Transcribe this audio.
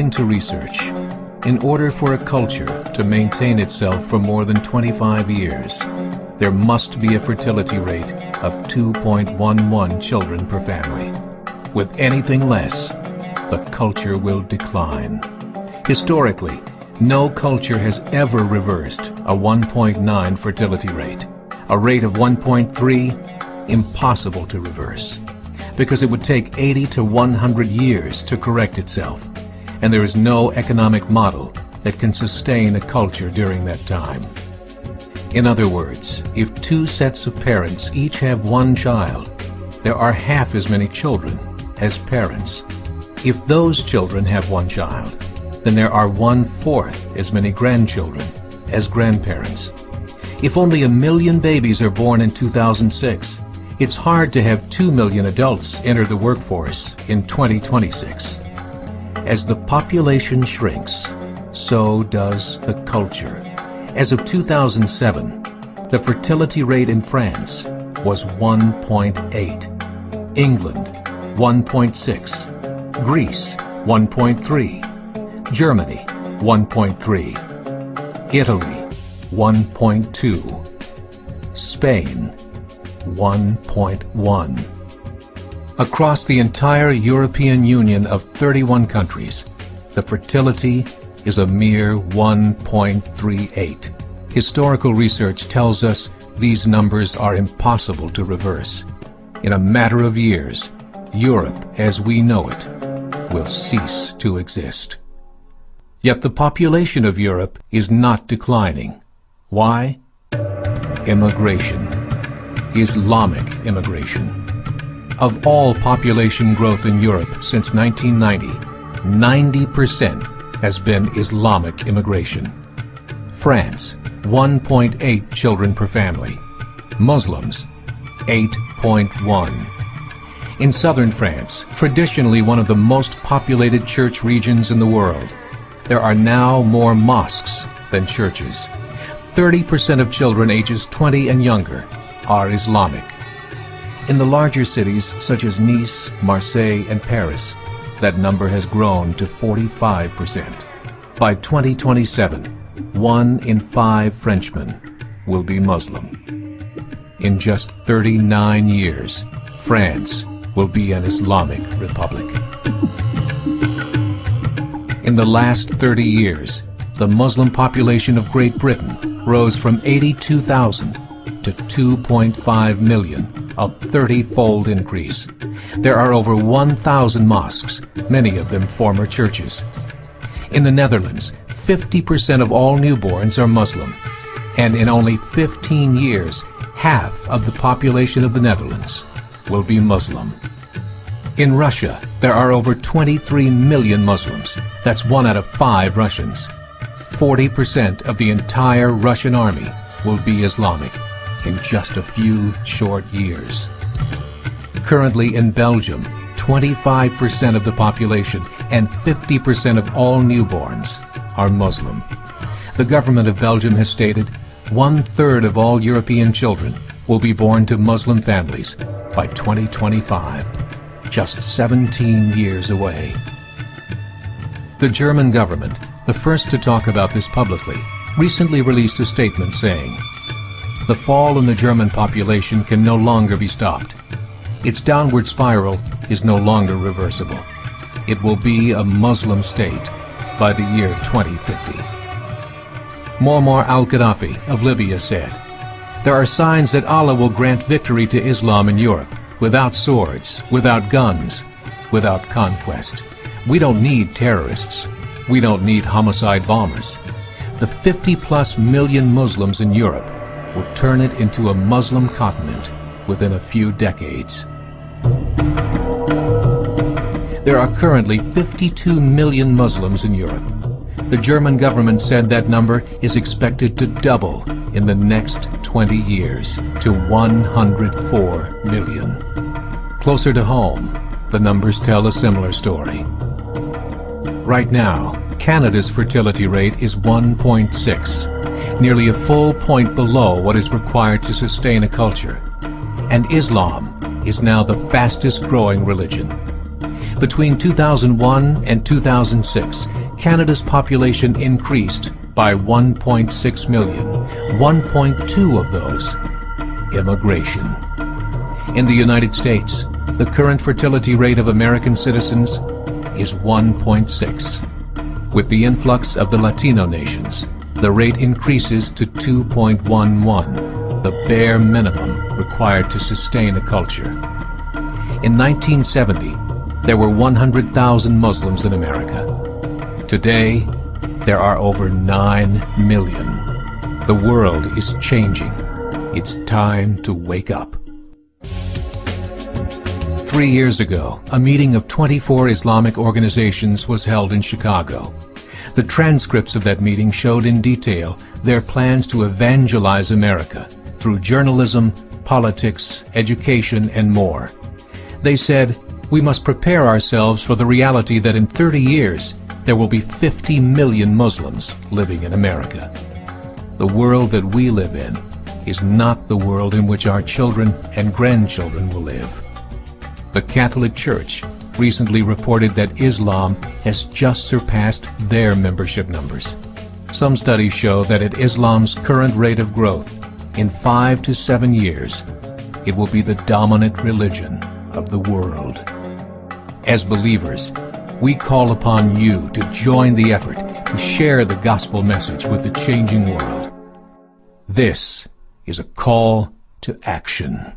According to research, in order for a culture to maintain itself for more than 25 years, there must be a fertility rate of 2.11 children per family. With anything less, the culture will decline. Historically, no culture has ever reversed a 1.9 fertility rate. A rate of 1.3, impossible to reverse, because it would take 80 to 100 years to correct itself, and there is no economic model that can sustain a culture during that time. In other words, if two sets of parents each have one child, there are half as many children as parents. If those children have one child, then there are 1/4 as many grandchildren as grandparents. If only 1 million babies are born in 2006, it's hard to have 2 million adults enter the workforce in 2026. As the population shrinks, so does the culture. As of 2007, the fertility rate in France was 1.8, England 1.6, Greece 1.3, Germany 1.3, Italy 1.2, Spain 1.1. Across the entire European Union of 31 countries, the fertility is a mere 1.38. Historical research tells us these numbers are impossible to reverse. In a matter of years, Europe as we know it will cease to exist. Yet the population of Europe is not declining. Why? Immigration. Islamic immigration. Of all population growth in Europe since 1990, 90% has been Islamic immigration. France, 1.8 children per family. Muslims, 8.1. In southern France, traditionally one of the most populated church regions in the world, there are now more mosques than churches. 30% of children ages 20 and younger are Islamic. In the larger cities such as Nice, Marseille, and Paris, that number has grown to 45%. By 2027, 1 in 5 Frenchmen will be Muslim. In just 39 years, France will be an Islamic republic. In the last 30 years, the Muslim population of Great Britain rose from 82,000 to 2.5 million, a 30-fold increase. There are over 1,000 mosques, many of them former churches. In the Netherlands, 50% of all newborns are Muslim, and in only 15 years, half of the population of the Netherlands will be Muslim. In Russia, there are over 23 million Muslims. That's 1 out of 5 Russians. 40% of the entire Russian army will be Islamic in just a few short years. Currently in Belgium, 25% of the population and 50% of all newborns are Muslim. The government of Belgium has stated 1/3 of all European children will be born to Muslim families by 2025, just 17 years away. The German government, the first to talk about this publicly, recently released a statement saying, "The fall in the German population can no longer be stopped. Its downward spiral is no longer reversible. It will be a Muslim state by the year 2050. Muammar al-Gaddafi of Libya said, "There are signs that Allah will grant victory to Islam in Europe, without swords, without guns, without conquest. We don't need terrorists. We don't need homicide bombers. The 50+ million Muslims in Europe will turn it into a Muslim continent within a few decades." There are currently 52 million Muslims in Europe. The German government said that number is expected to double in the next 20 years to 104 million. Closer to home, the numbers tell a similar story. Right now, Canada's fertility rate is 1.6, nearly a full point below what is required to sustain a culture. And Islam is now the fastest growing religion. Between 2001 and 2006, Canada's population increased by 1.6 million, 1.2 of those immigration. In the United States, the current fertility rate of American citizens is 1.6. With the influx of the Latino nations, the rate increases to 2.11, the bare minimum required to sustain a culture. In 1970, there were 100,000 Muslims in America. Today, there are over 9 million. The world is changing. It's time to wake up. 3 years ago, a meeting of 24 Islamic organizations was held in Chicago. The transcripts of that meeting showed in detail their plans to evangelize America through journalism, politics, education, and more. They said, we must prepare ourselves for the reality that in 30 years, there will be 50 million Muslims living in America. The world that we live in is not the world in which our children and grandchildren will live. The Catholic Church recently reported that Islam has just surpassed their membership numbers. Some studies show that at Islam's current rate of growth, in 5 to 7 years, it will be the dominant religion of the world. As believers, we call upon you to join the effort to share the gospel message with the changing world. This is a call to action.